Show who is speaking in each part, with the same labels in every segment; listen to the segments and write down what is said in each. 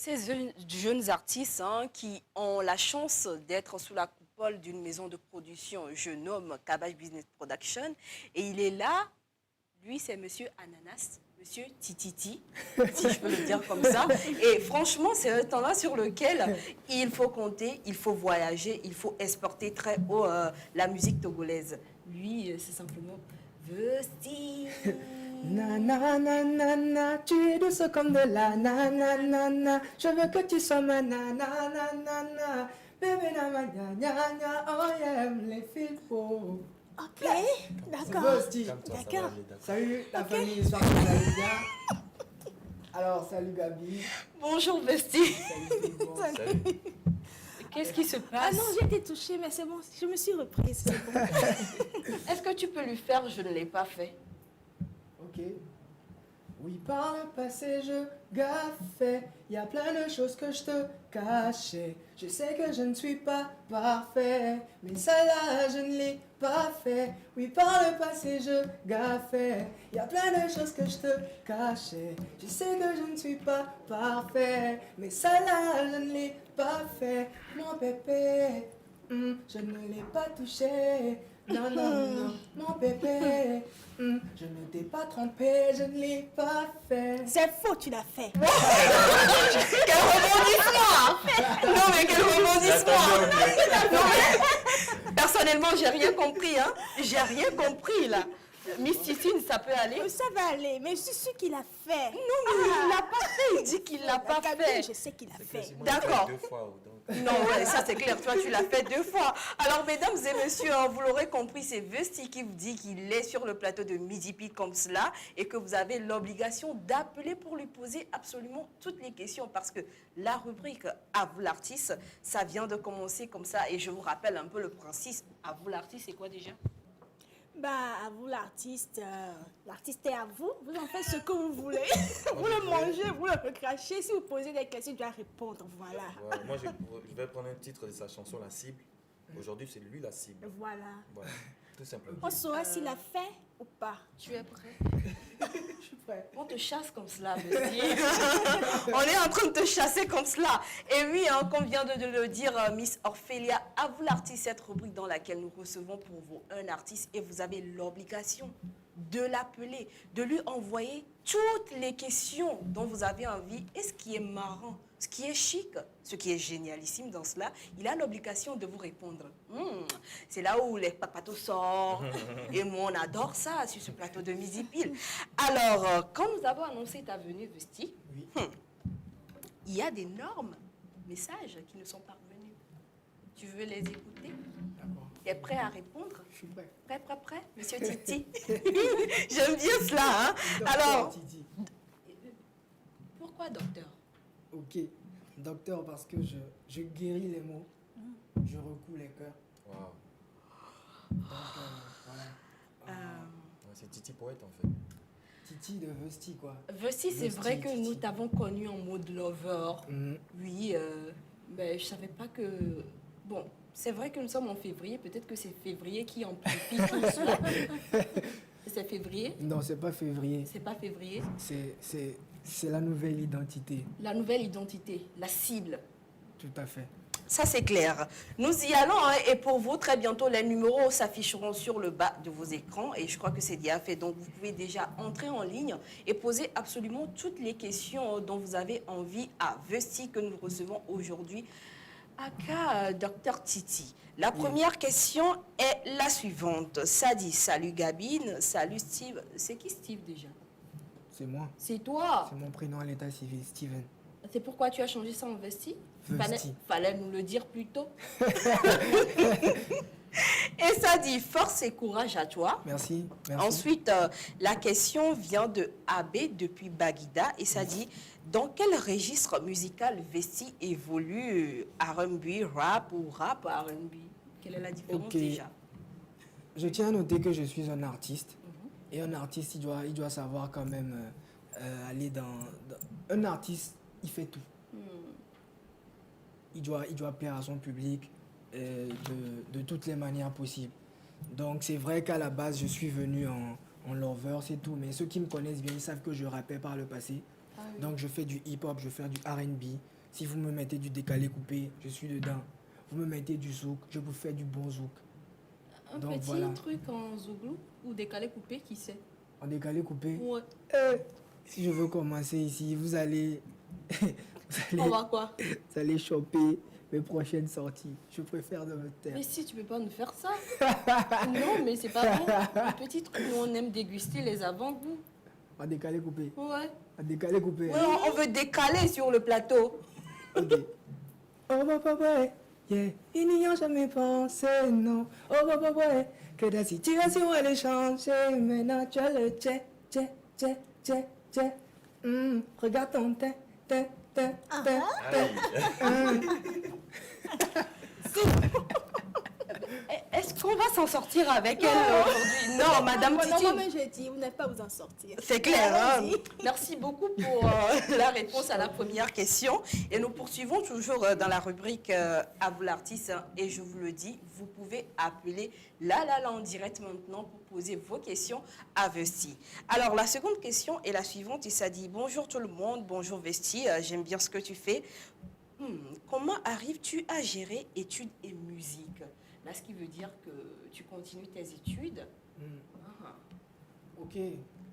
Speaker 1: ces jeunes artistes qui ont la chance d'être sous la coupole d'une maison de production, je nomme Cabbage Business Production, et il est là, lui c'est Monsieur Ananas, Monsieur Tititi, si je peux le dire comme ça. Et franchement, c'est un temps-là sur lequel il faut compter, il faut voyager, il faut exporter très haut la musique togolaise. Lui, c'est simplement Vesti.
Speaker 2: Na na na na na, tu es douce comme de la na na na na. Je veux que tu sois ma na na na na na. Bébé na ma gna gna gna, oh yeah, les fils beaux.
Speaker 3: Ok,
Speaker 2: C'est
Speaker 3: d'accord.
Speaker 2: Vesti.
Speaker 3: D'accord.
Speaker 2: Salut la famille, j'espère que vous allez bien. Alors, salut Gabi.
Speaker 1: Bonjour Vesti.
Speaker 2: Salut Fibo.
Speaker 4: Salut.
Speaker 1: Qu'est-ce qui se
Speaker 3: Ah
Speaker 1: passe?
Speaker 3: non, j'ai été touchée, mais c'est bon, je me suis reprise, c'est bon.
Speaker 1: Est-ce que tu peux lui faire je ne l'ai pas fait?
Speaker 2: Ok. Oui, par le passé, je gaffais. Y a plein de choses que je te cachais. Je sais que je ne suis pas parfait, mais ça là, je ne l'ai pas fait. Oui, par le passé, je gaffais. Y a plein de choses que je te cachais. Je sais que je ne suis pas parfait, mais ça là, je ne l'ai pas fait. Mon pépé, je ne l'ai pas touché. Non, non, non, mon pépé, je ne t'ai pas trompé, je ne l'ai pas fait.
Speaker 3: C'est faux, tu l'as fait.
Speaker 1: Quel rebondissement! Non mais quel rebondissement! Non, mais, personnellement, j'ai rien compris, hein. J'ai rien compris là. Miss Titine, ça peut aller?
Speaker 3: Ça va aller, mais je suis sûre qu'il a fait.
Speaker 1: Non, mais il l'a pas fait. Il dit qu'il l'a pas fait.
Speaker 3: Je sais qu'il a fait.
Speaker 1: D'accord.
Speaker 4: 2 fois. Donc.
Speaker 1: Non, ouais, ça c'est clair, toi tu l'as fait 2 fois. Alors mesdames et messieurs, vous l'aurez compris, c'est Vesti qui vous dit qu'il est sur le plateau de Midi Pile comme cela et que vous avez l'obligation d'appeler pour lui poser absolument toutes les questions parce que la rubrique À vous l'artiste, ça vient de commencer comme ça et je vous rappelle un peu le principe. À vous l'artiste, c'est quoi déjà?
Speaker 3: Bah, à vous l'artiste est à vous, vous en faites ce que vous voulez. Vous le mangez, vous le recrachez. Si vous posez des questions, il doit répondre, voilà.
Speaker 4: Voilà, moi, je vais prendre un titre de sa chanson, La Cible. Aujourd'hui, c'est lui la cible.
Speaker 3: Voilà.
Speaker 4: Voilà, tout simplement.
Speaker 3: On saura s'il a fait ou pas.
Speaker 1: Tu es prêt?
Speaker 2: Je suis prêt.
Speaker 1: On te chasse comme cela, Vesti. On est en train de te chasser comme cela. Et oui, comme vient de le dire Miss Orphelia, à vous l'artiste, cette rubrique dans laquelle nous recevons pour vous un artiste et vous avez l'obligation de l'appeler, de lui envoyer toutes les questions dont vous avez envie. Et ce qui est marrant, ce qui est chic, ce qui est génialissime dans cela, il a l'obligation de vous répondre. C'est là où les papatos sortent. Et moi, on adore ça sur ce plateau de Midi Pile. Alors, quand nous avons annoncé ta venue, Vesti,
Speaker 2: Oui.
Speaker 1: il y a d'énormes messages qui nous sont parvenus. Tu veux les écouter?
Speaker 2: D'accord.
Speaker 1: Tu es prêt à répondre?
Speaker 2: Je suis prêt.
Speaker 1: Prêt, Monsieur Titi? J'aime bien cela, hein? Alors,
Speaker 2: Titi.
Speaker 1: pourquoi docteur?
Speaker 2: Ok. Docteur, parce que je guéris les mots, je recoue les cœurs.
Speaker 4: Wow.
Speaker 2: Donc, voilà.
Speaker 4: Ouais, c'est Titi Poète en fait.
Speaker 2: Titi de Vesti, quoi.
Speaker 1: Vesti, c'est
Speaker 2: Vesti,
Speaker 1: vrai que
Speaker 2: Titi.
Speaker 1: nous t'avons connu en mode lover.
Speaker 2: Mhm.
Speaker 1: Oui, mais je savais pas que... Bon, c'est vrai que nous sommes en février. Peut-être que c'est février qui amplifie tout cela. C'est février?
Speaker 2: Non, c'est pas février.
Speaker 1: C'est pas février.
Speaker 2: C'est la nouvelle identité.
Speaker 1: La nouvelle identité, la cible.
Speaker 2: Tout à fait.
Speaker 1: Ça, c'est clair. Nous y allons et pour vous, très bientôt, les numéros s'afficheront sur le bas de vos écrans et je crois que c'est déjà fait. Donc, vous pouvez déjà entrer en ligne et poser absolument toutes les questions dont vous avez envie à Vesti que nous recevons aujourd'hui. Aka, Docteur Titi. La première question est la suivante. Ça dit, salut Gabine, salut Steve. C'est qui Steve déjà?
Speaker 2: C'est moi.
Speaker 1: C'est toi.
Speaker 2: C'est mon prénom à l'état civil, Steven.
Speaker 1: C'est pourquoi tu as changé ça en Vesti?
Speaker 2: Vesti.
Speaker 1: Fallait nous le dire plus tôt. Et ça dit force et courage à toi.
Speaker 2: Merci. Merci.
Speaker 1: Ensuite, la question vient de AB depuis Baguida et ça dit dans quel registre musical Vesti évolue R&B, rap ou rap R&B? Quelle est la différence
Speaker 2: Ok.
Speaker 1: déjà?
Speaker 2: Je tiens à noter que je suis un artiste. Et un artiste, il doit savoir quand même aller Un artiste, il fait tout. Il doit plaire à son public de toutes les manières possibles. Donc c'est vrai qu'à la base, je suis venu en lover, c'est tout. Mais ceux qui me connaissent bien, ils savent que je rappais par le passé. Donc je fais du hip-hop, je fais du R&B, Si vous me mettez du décalé coupé, je suis dedans. Vous me mettez du zouk, je vous fais du bon zouk.
Speaker 1: Un
Speaker 2: Donc,
Speaker 1: petit
Speaker 2: voilà.
Speaker 1: truc en zouglou ou décalé coupé, qui sait?
Speaker 2: En décalé coupé.
Speaker 1: Ouais.
Speaker 2: Si je veux commencer ici, vous allez,
Speaker 1: On va quoi?
Speaker 2: vous allez choper mes prochaines sorties. Je préfère de me taire.
Speaker 1: Mais si, tu peux pas nous faire ça. Non, mais c'est pas bon. Un petit truc, nous on aime déguster les avant-goûts.
Speaker 2: En décalé coupé.
Speaker 1: Ouais.
Speaker 2: En décalé coupé.
Speaker 1: Ouais, on veut décaler sur le plateau.
Speaker 2: Ok. Oh papa ouais, yeah. Ils n'y ont jamais pensé, non. Oh papa ouais, que la situation elle est changée. Maintenant tu as le tché. Regarde ton teint.
Speaker 1: Est-ce qu'on va s'en sortir avec elle aujourd'hui? Non, Madame Titi.
Speaker 3: Moi-même, je dis, vous n'allez pas vous en sortir.
Speaker 1: C'est clair. Hein?
Speaker 3: Allons-y.
Speaker 1: Merci beaucoup pour la réponse à la première question. Et nous poursuivons toujours dans la rubrique à vous l'artiste. Hein, et je vous le dis, vous pouvez appeler la en direct maintenant pour poser vos questions à Vesti. Alors, la seconde question est la suivante. Et ça dit, bonjour tout le monde, bonjour Vesti, j'aime bien ce que tu fais. Comment arrives-tu à gérer études et musique? Là, ce qui veut dire que tu continues tes études.
Speaker 2: Ok,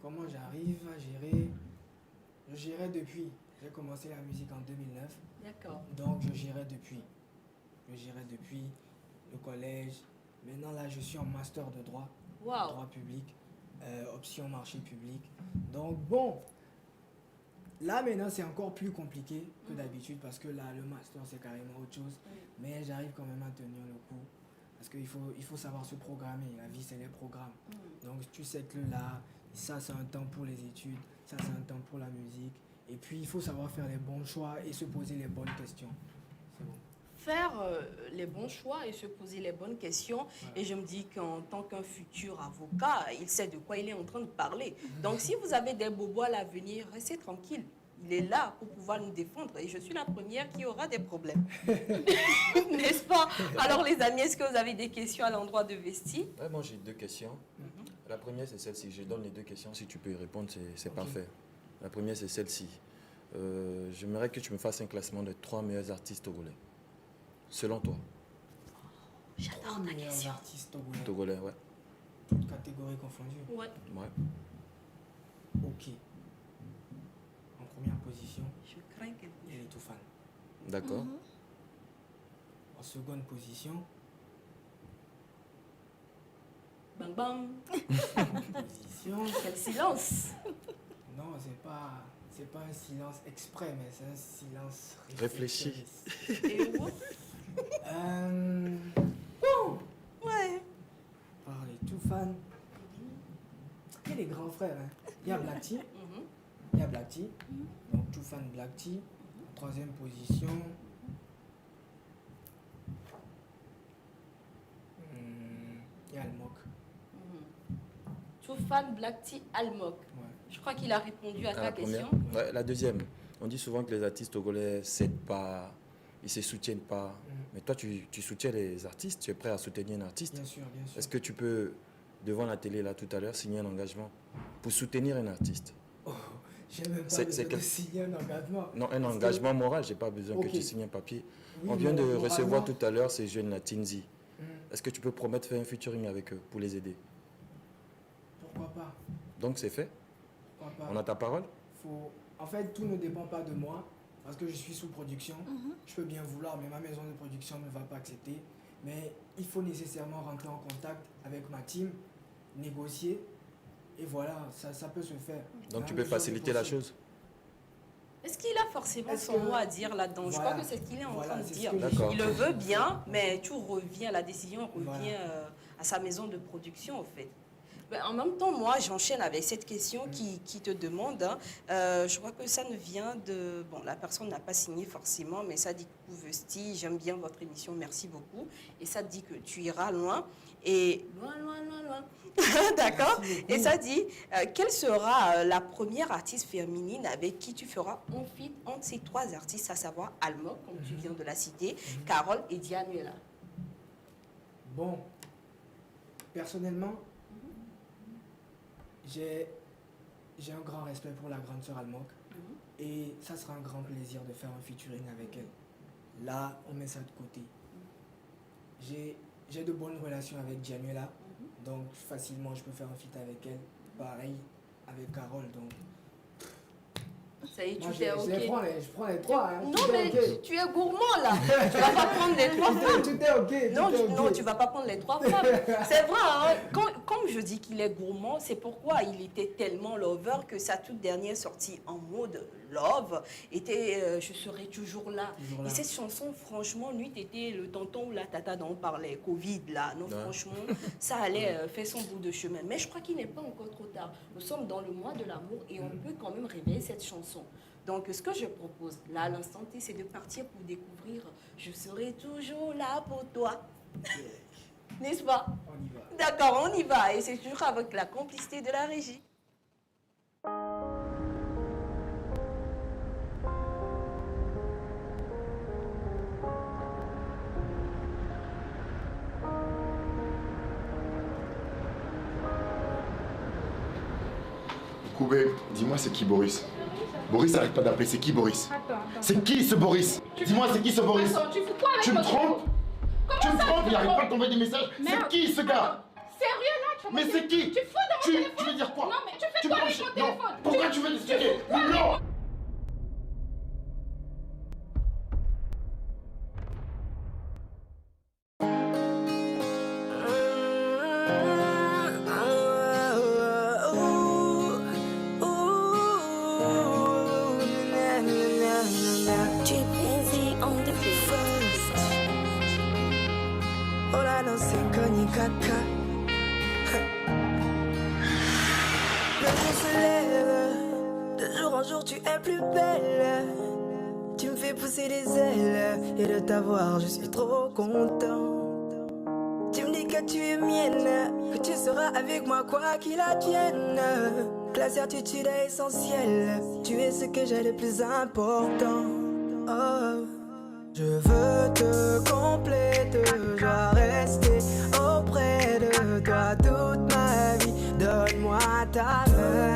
Speaker 2: comment j'arrive à gérer? Je gérais depuis. J'ai commencé la musique en 2009.
Speaker 1: D'accord.
Speaker 2: Donc je gérais depuis. Je gérais depuis le collège. Maintenant là, je suis en master de droit.
Speaker 1: Waouh.
Speaker 2: Droit public. Option marché public. Donc bon, là maintenant c'est encore plus compliqué que d'habitude parce que là le master c'est carrément autre chose. Mais j'arrive quand même à tenir le coup. Parce qu'il faut savoir se programmer. La vie, c'est les programmes. Donc, tu sais que là, ça, c'est un temps pour les études. Ça, c'est un temps pour la musique. Et puis, il faut savoir faire les bons choix et se poser les bonnes questions. C'est bon.
Speaker 1: Faire les bons choix et se poser les bonnes questions. Et je me dis qu'en tant qu'un futur avocat, il sait de quoi il est en train de parler. Donc, si vous avez des bobos à l'avenir, restez tranquille. Il est là pour pouvoir nous défendre. Et je suis la première qui aura des problèmes. N'est-ce pas? Alors, les amis, est-ce que vous avez des questions à l'endroit de Vesti?
Speaker 4: Ouais, moi, j'ai deux questions. La première, c'est celle-ci. Je donne les deux questions. Si tu peux y répondre, c'est
Speaker 2: Ok.
Speaker 4: parfait. La première, c'est celle-ci. J'aimerais que tu me fasses un classement des 3 meilleurs artistes togolais. Selon toi.
Speaker 1: J'adore ta
Speaker 2: Meilleur
Speaker 1: question.
Speaker 2: artiste togolais,
Speaker 4: Togolais, ouais.
Speaker 2: toutes catégories confondues.
Speaker 1: Ouais,
Speaker 4: Ouais.
Speaker 2: Ok. En première position,
Speaker 1: je crains qu'elle
Speaker 2: il est tout fan.
Speaker 4: D'accord.
Speaker 2: En seconde position,
Speaker 1: Bang bang.
Speaker 2: position.
Speaker 1: Quel silence.
Speaker 2: Non, c'est pas un silence exprès, mais c'est un silence
Speaker 4: Réfléchi.
Speaker 1: Et où? Ouais.
Speaker 2: Par les tout fans. Il y a les grands frères. Hein. Il y a Black Tea. Il y a Black Tea. Donc tout fan Black Tea. En troisième position. Il y a Almok.
Speaker 1: Tout fan Black Tea Almok.
Speaker 2: Ouais.
Speaker 1: Je crois qu'il a répondu à
Speaker 4: À
Speaker 1: ta
Speaker 4: la
Speaker 1: question.
Speaker 4: première. Ouais, la deuxième. On dit souvent que les artistes togolais ne s'aident pas, ils ne se soutiennent pas. Mais toi, tu soutiens les artistes, tu es prêt à soutenir un artiste.
Speaker 2: Bien sûr, bien sûr.
Speaker 4: Est-ce que tu peux, devant la télé là tout à l'heure, signer un engagement pour soutenir un artiste?
Speaker 2: Oh, j'ai même pas
Speaker 4: C'est
Speaker 2: besoin de
Speaker 4: quel-
Speaker 2: signer un engagement.
Speaker 4: Non, un
Speaker 2: Parce
Speaker 4: engagement moral, j'ai pas besoin
Speaker 2: Ok.
Speaker 4: que tu signes un papier.
Speaker 2: Oui,
Speaker 4: On vient de
Speaker 2: mais
Speaker 4: recevoir
Speaker 2: moralement-
Speaker 4: tout à l'heure ces jeunes là, Tinzi.
Speaker 2: Hmm,
Speaker 4: Est-ce que tu peux promettre faire un featuring avec eux pour les aider?
Speaker 2: Pourquoi pas?
Speaker 4: Donc c'est fait?
Speaker 2: Pourquoi pas?
Speaker 4: On a ta parole?
Speaker 2: En fait, tout ne dépend pas de moi, parce que je suis sous production. Je peux bien vouloir, mais ma maison de production ne va pas accepter. Mais il faut nécessairement rentrer en contact avec ma team, négocier, et voilà, ça peut se faire.
Speaker 4: Donc
Speaker 2: Dans
Speaker 4: tu
Speaker 2: la
Speaker 4: peux
Speaker 2: mesure
Speaker 4: faciliter
Speaker 2: du
Speaker 4: la
Speaker 2: possible.
Speaker 4: chose?
Speaker 1: Est-ce qu'il a forcément
Speaker 2: Est-ce
Speaker 1: son
Speaker 2: que-
Speaker 1: mot à dire là-dedans? Je
Speaker 2: Voilà.
Speaker 1: crois que c'est ce qu'il est en
Speaker 2: Voilà,
Speaker 1: train de
Speaker 2: c'est ce
Speaker 1: dire.
Speaker 2: que je-
Speaker 4: D'accord.
Speaker 1: Il le veut bien, mais tout revient, la décision revient
Speaker 2: Voilà.
Speaker 1: à sa maison de production, en fait. Mais en même temps, moi, j'enchaîne avec cette question qui te demande. Hein, je crois que ça ne vient de... Bon, la personne n'a pas signé forcément, mais ça dit que Vesti, j'aime bien votre émission, merci beaucoup. Et ça dit que tu iras loin. Et loin, loin, loin, loin. D'accord?
Speaker 2: Merci beaucoup.
Speaker 1: Et ça dit, quelle sera la première artiste féminine avec qui tu feras un feat entre ces 3 artistes, à savoir Almok, comme tu viens de la citer, Carole et Dianuela?
Speaker 2: Bon, personnellement, j'ai un grand respect pour la grande sœur Almok. Et ça sera un grand plaisir de faire un featuring avec elle. Là, on met ça de côté. J'ai de bonnes relations avec Januela, donc facilement je peux faire un feat avec elle. Pareil avec Carole, donc...
Speaker 1: Ça y est,
Speaker 2: Moi,
Speaker 1: tu t'es ok.
Speaker 2: je prends les trois. Hein.
Speaker 1: Non,
Speaker 2: Tout est
Speaker 1: mais
Speaker 2: ok.
Speaker 1: tu es gourmand là. Tu vas pas prendre les trois femmes.
Speaker 2: Tout est ok.
Speaker 1: Non,
Speaker 2: tout est ok.
Speaker 1: non, tu vas pas prendre les trois femmes. C'est vrai, hein, comme je dis qu'il est gourmand, c'est pourquoi il était tellement lover que sa toute dernière sortie en mode love était Je serai toujours là.
Speaker 2: Toujours là.
Speaker 1: Et cette chanson, franchement, lui, t'étais le tonton ou la tata dont on parlait, Covid là. Non,
Speaker 4: Ouais.
Speaker 1: franchement, ça allait faire son bout de chemin. Mais je crois qu'il n'est pas encore trop tard. Nous sommes dans le mois de l'amour et on peut quand même réveiller cette chanson. Donc, ce que je propose, là, à l'instant T, c'est de partir pour découvrir « Je serai toujours là pour toi ». N'est-ce pas?
Speaker 2: On y va.
Speaker 1: D'accord, on y va. Et c'est toujours avec la complicité de la régie.
Speaker 5: Koubé, dis-moi c'est qui Boris? Boris arrête pas d'appeler, c'est qui Boris?
Speaker 6: Attends.
Speaker 5: C'est qui ce Boris? Dis-moi c'est qui ce Boris?
Speaker 6: Attends, tu fous quoi avec
Speaker 5: Tu me
Speaker 6: mon téléphone?
Speaker 5: trompes? Tu me trompes, il arrête pas de tomber des messages. C'est
Speaker 6: Merde.
Speaker 5: qui ce gars?
Speaker 6: Attends, sérieux là, tu vas
Speaker 5: Mais
Speaker 6: me
Speaker 5: c'est qui?
Speaker 6: Tu fous dans mon téléphone?
Speaker 5: Tu veux dire quoi?
Speaker 6: Non mais tu fais
Speaker 5: Tu
Speaker 6: quoi
Speaker 5: me
Speaker 6: avec
Speaker 5: prends-
Speaker 6: mon
Speaker 5: Non.
Speaker 6: téléphone?
Speaker 5: Pourquoi tu veux l'expliquer? Non.
Speaker 7: Oh là non, c'est cogné caca. Le jour se lève, de jour en jour tu es plus belle. Tu me fais pousser les ailes, et de t'avoir je suis trop content. Tu me dis que tu es mienne, que tu seras avec moi quoi qu'il advienne. Que la certitude est essentielle, tu es ce que j'ai de plus important. Oh. Je veux te compléter, je dois rester auprès de toi toute ma vie. Donne-moi ta main,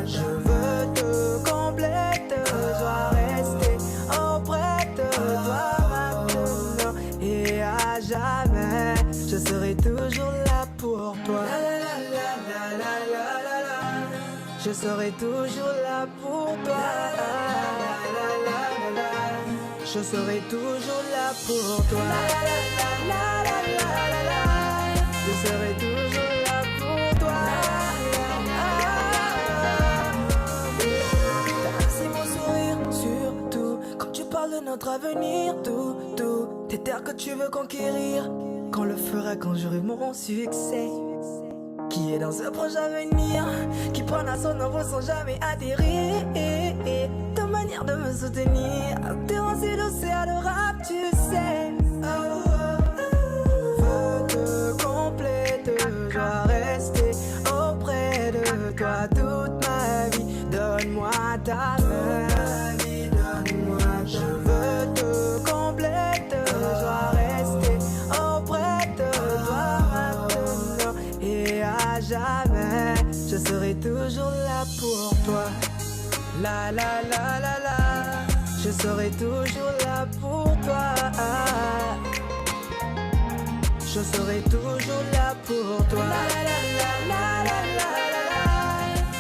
Speaker 7: je veux te compléter, je dois rester auprès de toi maintenant et à jamais. Je serai toujours là pour toi. Je serai toujours là pour toi. Je serai toujours là pour toi. Je serai toujours là pour toi. C'est mon sourire, surtout quand tu parles de notre avenir. Tout, tes terres que tu veux conquérir. Quand le fera, quand j'aurai mon succès. Qui est dans ce proche avenir, qui prendra son envol sans jamais atterrir. Ta manière de me soutenir, interrompu l'océan de rap, tu sais. Je veux te compléter, je dois rester auprès de toi toute ma vie. Donne-moi ta main, je veux te compléter, je dois rester auprès de toi maintenant et à jamais. Je serai toujours là pour toi. La la la la la, je serai toujours là pour toi. Je serai toujours là pour toi. La la la la la la la,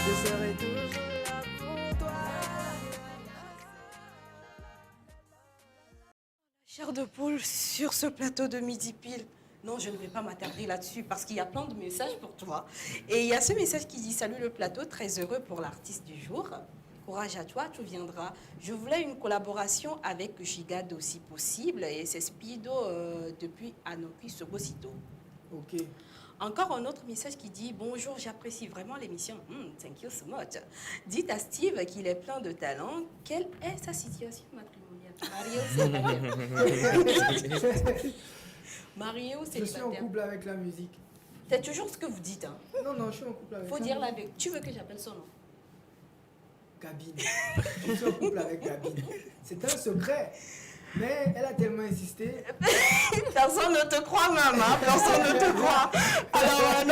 Speaker 7: je serai toujours là pour toi.
Speaker 1: Chair de poule sur ce plateau de Midi Pile. Non, je ne vais pas m'attarder là-dessus parce qu'il y a plein de messages pour toi. Et il y a ce message qui dit « Salut le plateau, très heureux pour l'artiste du jour. Courage à toi, tout viendra. Je voulais une collaboration avec Gigad aussi possible et c'est Speedo depuis Anoki Sogosito. »
Speaker 2: Ok.
Speaker 1: Encore un autre message qui dit « Bonjour, j'apprécie vraiment l'émission. Thank you so much. Dites à Steve qu'il est plein de talent. Quelle est sa situation matrimoniale? Mario,
Speaker 2: Je suis en
Speaker 1: célibataire.
Speaker 2: couple avec la musique.
Speaker 1: C'est toujours ce que vous dites. Hein.
Speaker 2: Non, je suis en couple avec
Speaker 1: Faut
Speaker 2: la
Speaker 1: dire la
Speaker 2: musique.
Speaker 1: vérité. Tu veux que j'appelle son nom?
Speaker 2: Gabine. Je suis en couple avec Gabine. C'est un secret. Mais elle a tellement insisté.
Speaker 1: Personne ne te croit, maman. Personne ne te croit. Alors,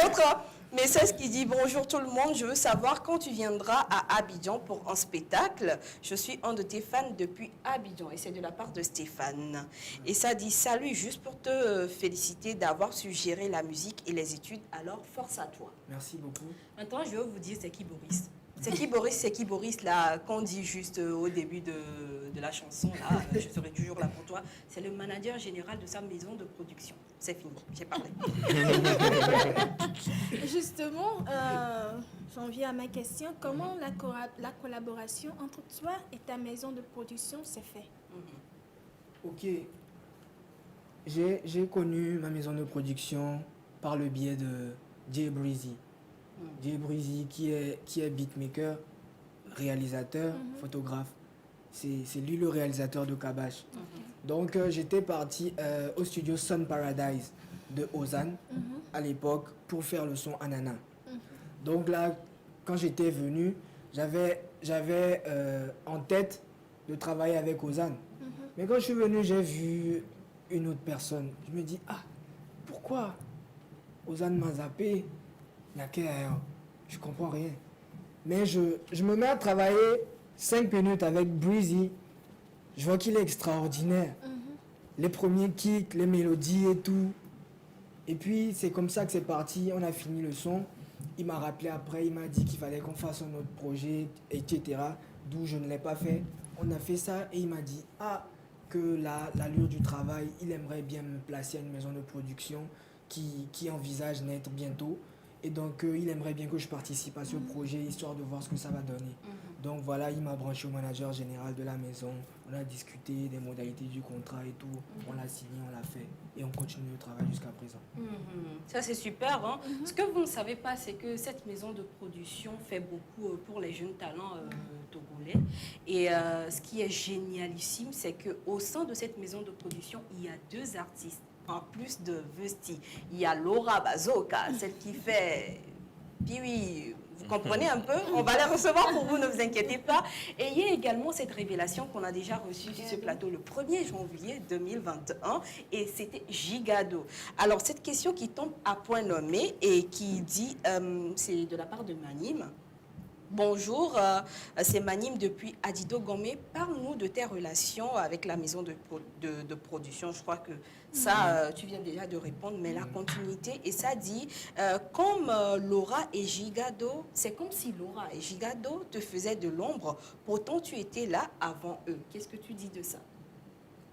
Speaker 1: Message qui dit bonjour tout le monde, je veux savoir quand tu viendras à Abidjan pour un spectacle. Je suis un de tes fans depuis Abidjan et c'est de la part de Stéphane. Et ça dit salut, juste pour te féliciter d'avoir su gérer la musique et les études, alors force à toi.
Speaker 2: Merci beaucoup.
Speaker 1: Maintenant, je vais vous dire c'est qui Boris. C'est qui Boris là, qu'on dit juste au début de la chanson là, je serai toujours là pour toi. C'est le manager général de sa maison de production. C'est fini, j'ai parlé.
Speaker 3: Justement, j'en viens à ma question. Comment la collaboration entre toi et ta maison de production s'est faite?
Speaker 2: Ok. J'ai connu ma maison de production par le biais de Jay Breezy. Jay Breezy qui est beatmaker, réalisateur, photographe. C'est lui le réalisateur de Kabash. Donc j'étais parti au studio Sun Paradise de Ozan à l'époque pour faire le son Anana. Donc là, quand j'étais venu, j'avais en tête de travailler avec Ozan. Mais quand je suis venu, j'ai vu une autre personne. Je me dis, ah, pourquoi Ozan m'a zappé? Je comprends rien. Mais je me mets à travailler 5 minutes avec Breezy. Je vois qu'il est extraordinaire. Les premiers kicks, les mélodies et tout. Et puis, c'est comme ça que c'est parti. On a fini le son. Il m'a rappelé après, il m'a dit qu'il fallait qu'on fasse un autre projet, etc. D'où je ne l'ai pas fait. On a fait ça et il m'a dit, que l'allure du travail, il aimerait bien me placer à une maison de production qui envisage naître bientôt. Et donc, il aimerait bien que je participe à ce projet, histoire de voir ce que ça va donner. Donc voilà, il m'a branché au manager général de la maison. On a discuté des modalités du contrat et tout. On l'a signé, on l'a fait. Et on continue le travail jusqu'à présent.
Speaker 1: Ça, c'est super. Hein? Ce que vous ne savez pas, c'est que cette maison de production fait beaucoup pour les jeunes talents togolais. Et ce qui est génialissime, c'est qu'au sein de cette maison de production, il y a 2 artistes. En plus de Vesti, il y a Laura Bazoka, celle qui fait... Puis oui, vous comprenez un peu? On va les recevoir pour vous, ne vous inquiétez pas. Et il y a également cette révélation qu'on a déjà reçue sur ce plateau le 1er janvier 2021. Et c'était Gigado. Alors, cette question qui tombe à point nommé et qui dit, c'est de la part de Manim. Bonjour, c'est Manim depuis Adido Gomé. Parle-nous de tes relations avec la maison de production. Je crois que ça, tu viens déjà de répondre, mais la continuité, et ça dit, comme Laura et Gigado, c'est comme si Laura et Gigado te faisaient de l'ombre, pourtant tu étais là avant eux. Qu'est-ce que tu dis de ça?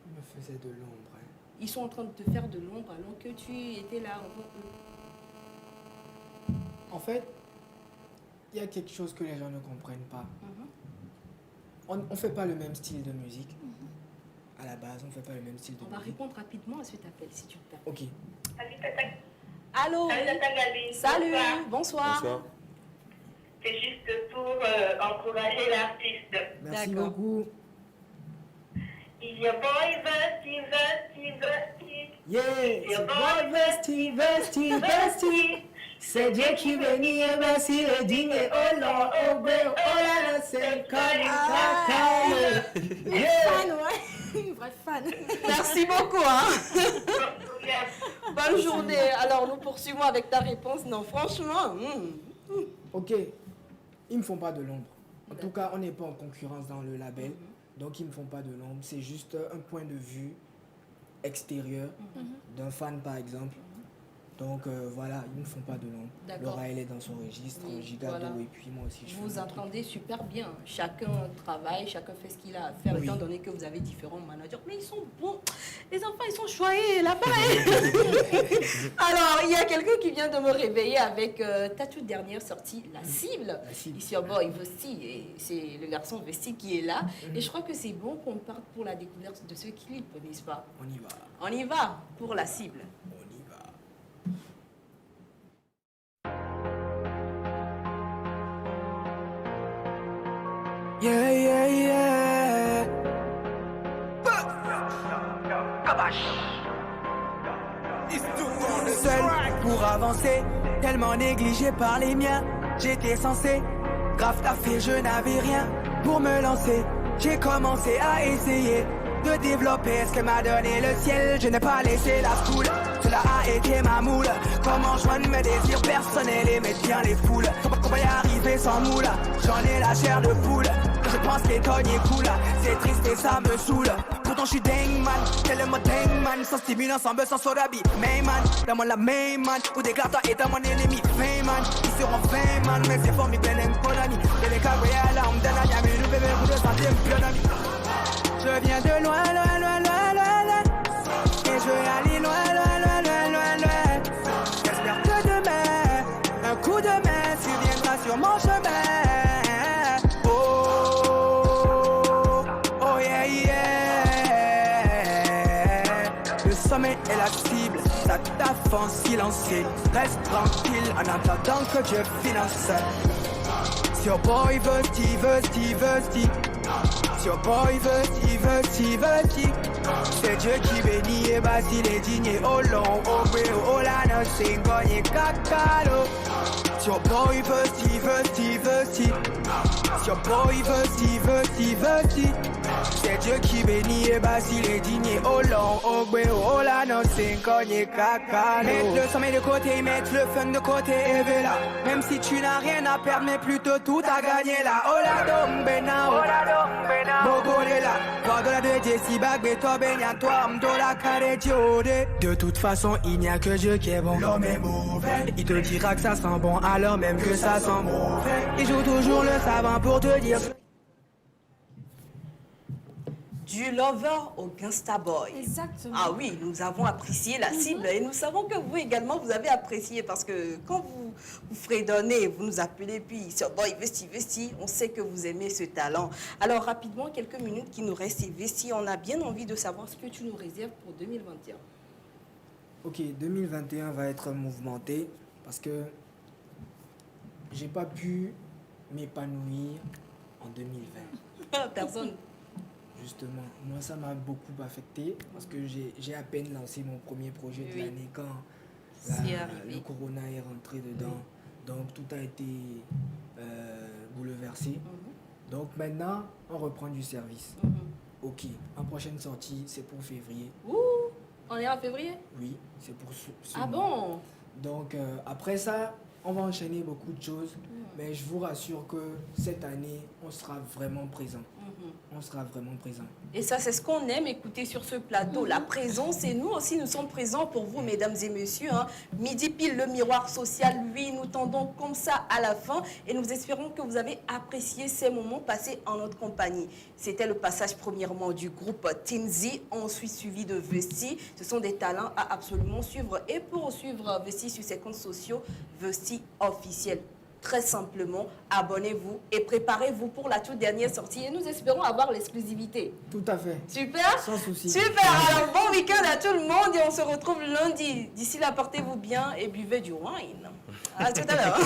Speaker 2: Ils me faisaient de l'ombre. Hein.
Speaker 1: Ils sont en train de te faire de l'ombre alors que tu étais là avant eux.
Speaker 2: En fait, il y a quelque chose que les gens ne comprennent pas. On ne fait pas le même style de musique. À la base, on ne fait pas le même style de musique.
Speaker 1: On va répondre rapidement à cet appel, si tu le permets.
Speaker 2: Ok.
Speaker 1: Allô? Salut, bonsoir.
Speaker 4: Bonsoir.
Speaker 6: C'est juste pour encourager l'artiste.
Speaker 2: Merci
Speaker 1: D'accord.
Speaker 2: beaucoup.
Speaker 6: Is your boy Vesti, Vesti, Vesti?
Speaker 2: Yeah, c'est boy Vesti, Vesti, Vesti. C'est Dieu qui bénit et merci le digne. Oh là, oh ben, oh là là, c'est Kali Kakale.
Speaker 3: Fan, ouais. Une vraie fan.
Speaker 1: Merci beaucoup. Hein. Bonne journée. Alors, nous poursuivons avec ta réponse. Non, franchement.
Speaker 2: Ok, ils ne me font pas de l'ombre. En tout cas, on n'est pas en concurrence dans le label. Donc, ils ne me font pas de l'ombre. C'est juste un point de vue extérieur d'un fan, par exemple. Donc voilà, ils ne font pas de l'ombre. Laura, elle est dans son registre, Gigado, voilà. Et puis moi aussi.
Speaker 1: Vous entendez super bien. Chacun travaille, chacun fait ce qu'il a à faire, étant donné que vous avez différents managers. Mais ils sont bons. Les enfants, ils sont choyés là-bas. Alors, il y a quelqu'un qui vient de me réveiller avec ta toute dernière sortie, La Cible. Ici, au bord, Vesti, et c'est le garçon Vesti qui est là. Et je crois que c'est bon qu'on parte pour la découverte de ce clip, n'est-ce pas?
Speaker 2: On y va.
Speaker 1: On y va pour La Cible.
Speaker 7: Yeah, yeah, yeah. Seul pour avancer, tellement négligé par les miens. J'étais censé grave taffer, je n'avais rien pour me lancer. J'ai commencé à essayer de développer ce que m'a donné le ciel. Je n'ai pas laissé la foule, cela a été ma moule. Comment joindre mes désirs personnels et mettre bien les foules. Comment y arriver sans moule, j'en ai la chair de poule. Je pense que les cognes est cool, c'est triste et ça me saoule. Pourtant je suis dang man, tel le mot dang man. Sans stimulant, sans beurre, sans soda bi. Main man, donne-moi la main man. Ou déclare-toi étant mon ennemi, fin man. Ils seront 20 man, mais c'est formidable, un ami. Et les cagouilles à l'arme, d'un ami, mais nous bébés, vous le sentez, un ami. Je viens de loin, loin, loin, loin, loin, loin. Et je veux aller loin, loin, loin, loin, loin, loin. J'espère que demain, un coup de main, tu viendras sur mon chemin. Le sommet est la cible, ça t'avance silencieux. Reste tranquille en attendant que Dieu finance. Si your boy veut, Steve. Si your boy veut, Steve. C'est Dieu qui bénit et bâtit les dignes. Oh long, oh bé, oh la no, c'est gogne cacalo. Si your boy veut, Steve. Si your boy veut, Steve. C'est Dieu qui bénit et bâtit les dignes. Oh long, oh bé, oh la no, c'est gogne cacalo. Mettre le sommet de côté, mettre le fun de côté, et là. Même si tu n'as rien à perdre, mais plutôt tout à gagner là. Oh la dombena, oh la dombena. Bogolela, Guardola de Jessie Bag, Beto Benya, toi, Mdola Karediode. De toute façon, il n'y a que Dieu qui est bon. L'homme est mauvais. Il te dira que ça sent bon, alors même que ça sent mauvais. Il joue toujours le savant pour te dire.
Speaker 1: Du lover au gangsta boy.
Speaker 3: Exactement.
Speaker 1: Ah oui, nous avons apprécié la cible et nous savons que vous également, vous avez apprécié parce que quand vous fredonnez, vous nous appelez, puis sur boy, Vesti, on sait que vous aimez ce talent. Alors rapidement, quelques minutes qui nous restent, et Vesti, on a bien envie de savoir ce que tu nous réserves pour 2021.
Speaker 2: Ok, 2021 va être mouvementé parce que j'ai pas pu m'épanouir en 2020.
Speaker 1: Personne.
Speaker 2: Justement, moi ça m'a beaucoup affecté parce que j'ai à peine lancé mon premier projet de l'année quand le corona est rentré dedans. Donc tout a été bouleversé. Donc maintenant, on reprend du service. Ok, en prochaine sortie, c'est pour février.
Speaker 1: Ouh, on est en février?
Speaker 2: Oui, c'est pour ce
Speaker 1: Ah
Speaker 2: mois.
Speaker 1: bon?
Speaker 2: Donc après ça, on va enchaîner beaucoup de choses. Mais je vous rassure que cette année, on sera vraiment présent. On sera vraiment présent.
Speaker 1: Et ça, c'est ce qu'on aime écouter sur ce plateau. La présence, et nous aussi, nous sommes présents pour vous, mesdames et messieurs. Hein. Midi pile, le miroir social, lui, nous tendons comme ça à la fin. Et nous espérons que vous avez apprécié ces moments passés en notre compagnie. C'était le passage premièrement du groupe Tinzi, ensuite suivi de Vesti. Ce sont des talents à absolument suivre. Et pour suivre Vesti sur ses comptes sociaux, Vesti officiel. Très simplement, abonnez-vous et préparez-vous pour la toute dernière sortie. Et nous espérons avoir l'exclusivité.
Speaker 2: Tout à fait.
Speaker 1: Super.
Speaker 2: Sans souci.
Speaker 1: Super. Alors, bon week-end à tout le monde et on se retrouve lundi. D'ici là, portez-vous bien et buvez du wine. À tout à l'heure.